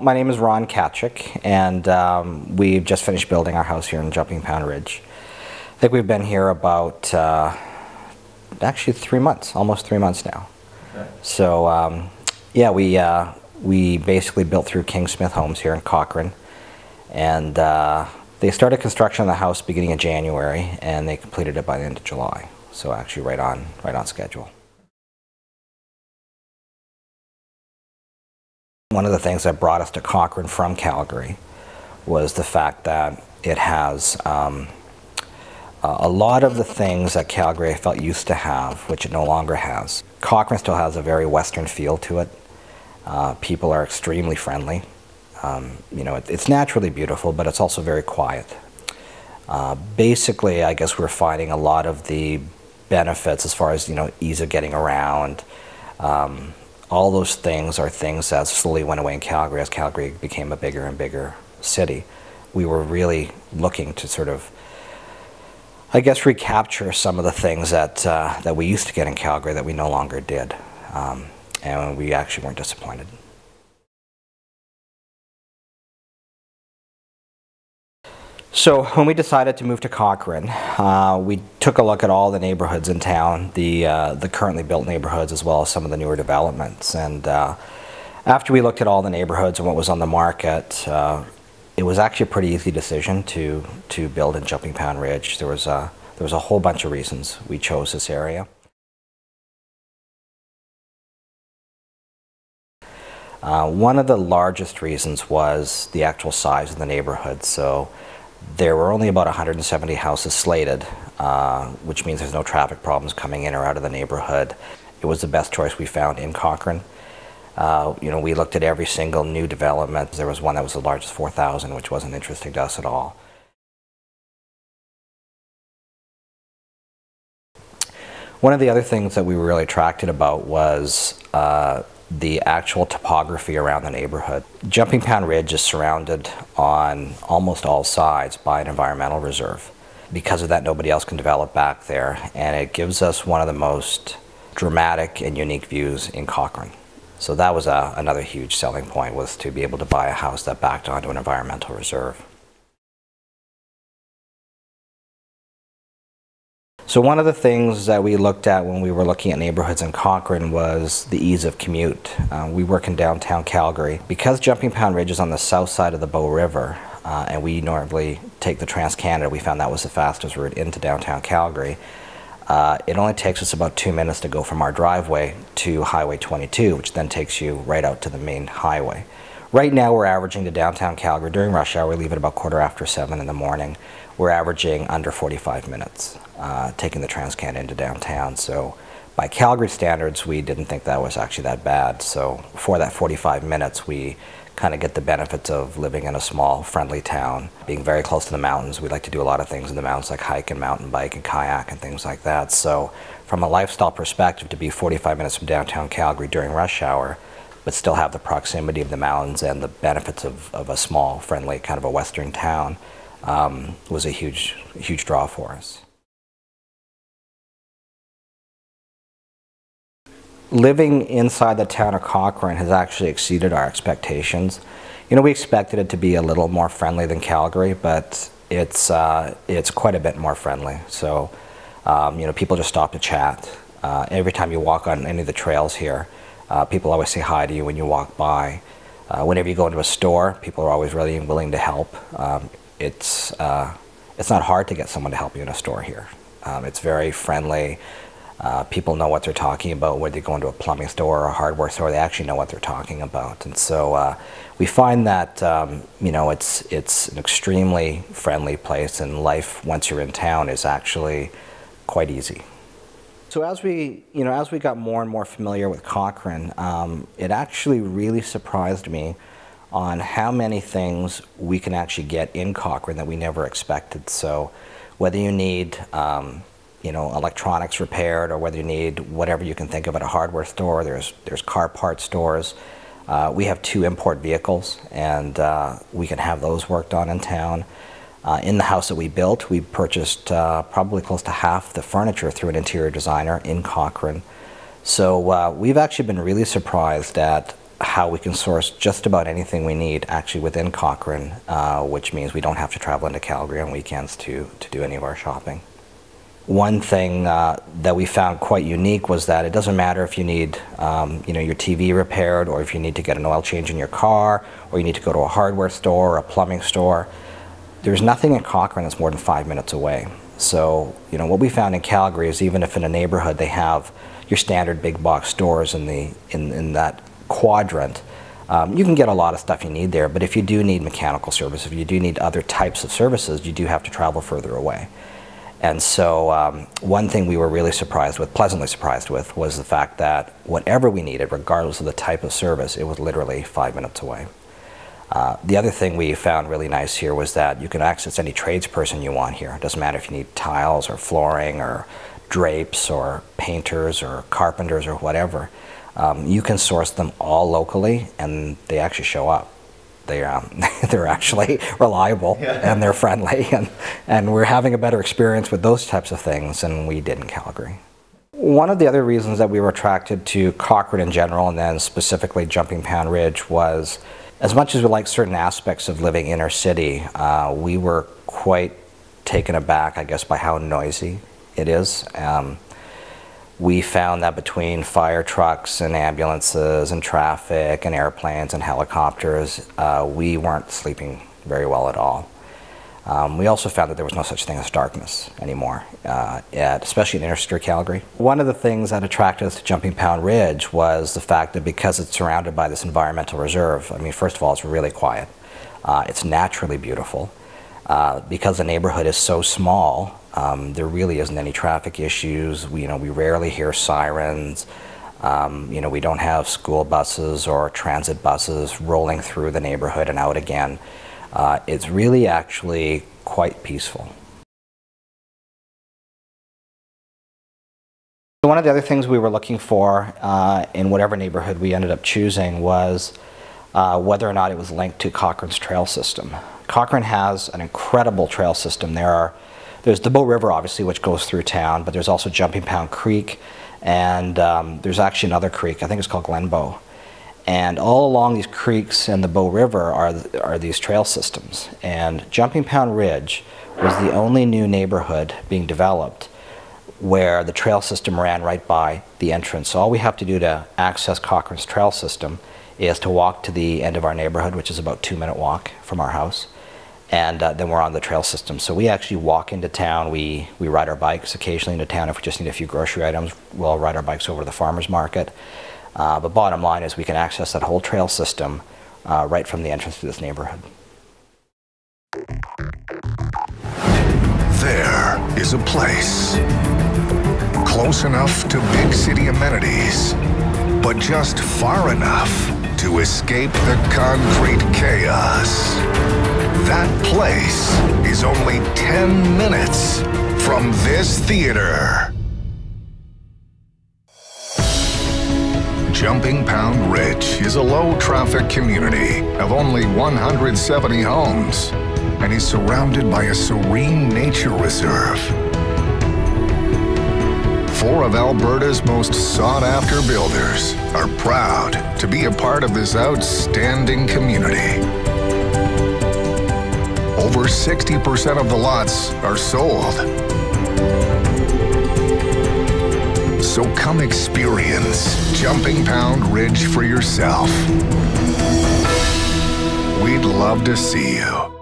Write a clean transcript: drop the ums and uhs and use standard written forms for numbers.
My name is Ron Kachik, and we've just finished building our house here in Jumping Pound Ridge. I think we've been here about actually 3 months, almost 3 months now. Okay. So yeah, we basically built through King Smith Homes here in Cochrane, and they started construction on the house beginning of January, and they completed it by the end of July. So actually right on schedule. One of the things that brought us to Cochrane from Calgary was the fact that it has a lot of the things that Calgary I felt used to have, which it no longer has. Cochrane still has a very Western feel to it. People are extremely friendly. You know, it's naturally beautiful, but it's also very quiet. Basically, I guess we're finding a lot of the benefits as far as, you know, ease of getting around. All those things are things that slowly went away in Calgary as Calgary became a bigger and bigger city. We were really looking to sort of, I guess, recapture some of the things that we used to get in Calgary that we no longer did. And we actually weren't disappointed. So when we decided to move to Cochrane, we took a look at all the neighborhoods in town, the currently built neighborhoods as well as some of the newer developments. And after we looked at all the neighborhoods and what was on the market, it was actually a pretty easy decision to build in Jumping Pound Ridge. There was a whole bunch of reasons we chose this area. One of the largest reasons was the actual size of the neighborhood. So there were only about 170 houses slated, which means there's no traffic problems coming in or out of the neighborhood. It was the best choice we found in Cochrane. You know, we looked at every single new development. There was one that was the largest, 4,000, which wasn't interesting to us at all. One of the other things that we were really attracted about was the actual topography around the neighborhood. Jumping Pound Ridge is surrounded on almost all sides by an environmental reserve. Because of that, nobody else can develop back there, and it gives us one of the most dramatic and unique views in Cochrane. So that was another huge selling point, was to be able to buy a house that backed onto an environmental reserve. So one of the things that we looked at when we were looking at neighborhoods in Cochrane was the ease of commute. We work in downtown Calgary. Because Jumping Pound Ridge is on the south side of the Bow River, and we normally take the Trans-Canada, we found that was the fastest route into downtown Calgary. It only takes us about 2 minutes to go from our driveway to Highway 22, which then takes you right out to the main highway. Right now we're averaging to downtown Calgary during rush hour. We leave at about 7:15 in the morning. We're averaging under 45 minutes taking the Trans-Canada into downtown. So by Calgary standards, we didn't think that was actually that bad. So for that 45 minutes, we kind of get the benefits of living in a small, friendly town, being very close to the mountains. We like to do a lot of things in the mountains, like hike and mountain bike and kayak and things like that. So from a lifestyle perspective, to be 45 minutes from downtown Calgary during rush hour, but still have the proximity of the mountains and the benefits of a small, friendly, kind of a western town, was a huge draw for us. Living inside the town of Cochrane has actually exceeded our expectations. You know, we expected it to be a little more friendly than Calgary, but it's quite a bit more friendly. So, you know, people just stop to chat. Every time you walk on any of the trails here, people always say hi to you when you walk by. Whenever you go into a store, people are always really willing to help. It's not hard to get someone to help you in a store here. It's very friendly. People know what they're talking about. Whether they go into a plumbing store or a hardware store, they actually know what they're talking about. And so we find that you know, it's an extremely friendly place, and life once you're in town is actually quite easy. So as we got more and more familiar with Cochrane, it actually really surprised me on how many things we can actually get in Cochrane that we never expected. So whether you need you know, electronics repaired, or whether you need whatever you can think of at a hardware store, there's car part stores. We have 2 import vehicles, and we can have those worked on in town. In the house that we built, we purchased probably close to half the furniture through an interior designer in Cochrane. So we've actually been really surprised at how we can source just about anything we need actually within Cochrane, which means we don't have to travel into Calgary on weekends to do any of our shopping. One thing that we found quite unique was that it doesn't matter if you need your TV repaired, or if you need to get an oil change in your car, or you need to go to a hardware store or a plumbing store. There's nothing in Cochrane that's more than 5 minutes away. So what we found in Calgary is, even if in a neighborhood they have your standard big box stores in that quadrant, you can get a lot of stuff you need there. But if you do need mechanical service, if you do need other types of services, you do have to travel further away. And so one thing we were really pleasantly surprised with, was the fact that whatever we needed, regardless of the type of service, it was literally 5 minutes away. The other thing we found really nice here was that you can access any tradesperson you want here. It doesn't matter if you need tiles or flooring or drapes or painters or carpenters or whatever. You can source them all locally, and they actually show up. They're actually reliable, yeah, and they're friendly, and we're having a better experience with those types of things than we did in Calgary. One of the other reasons that we were attracted to Cochrane in general, and then specifically Jumping Pound Ridge, was as much as we like certain aspects of living inner city, we were quite taken aback, I guess, by how noisy it is. We found that between fire trucks and ambulances and traffic and airplanes and helicopters, we weren't sleeping very well at all. We also found that there was no such thing as darkness anymore, especially in inner city Calgary. One of the things that attracted us to Jumping Pound Ridge was the fact that, because it's surrounded by this environmental reserve, I mean, first of all, it's really quiet. It's naturally beautiful. Because the neighborhood is so small, there really isn't any traffic issues. We rarely hear sirens. We don't have school buses or transit buses rolling through the neighborhood and out again. It's really actually quite peaceful. One of the other things we were looking for in whatever neighborhood we ended up choosing was whether or not it was linked to Cochrane's trail system. Cochrane has an incredible trail system. There's the Bow River, obviously, which goes through town, but there's also Jumping Pound Creek, and there's actually another creek, I think it's called Glenbow. And all along these creeks and the Bow River are these trail systems. And Jumping Pound Ridge was the only new neighborhood being developed where the trail system ran right by the entrance. So all we have to do to access Cochrane's trail system is to walk to the end of our neighborhood, which is about a 2-minute walk from our house, and then we're on the trail system. So we actually walk into town. We ride our bikes occasionally into town. If we just need a few grocery items, we'll ride our bikes over to the farmer's market. But bottom line is we can access that whole trail system right from the entrance to this neighborhood. There is a place close enough to big city amenities, but just far enough to escape the concrete chaos. That place is only 10 minutes from this theater. Jumping Pound Ridge is a low-traffic community of only 170 homes and is surrounded by a serene nature reserve. 4 of Alberta's most sought-after builders are proud to be a part of this outstanding community. Over 60% of the lots are sold. So come experience Jumping Pound Ridge for yourself. We'd love to see you.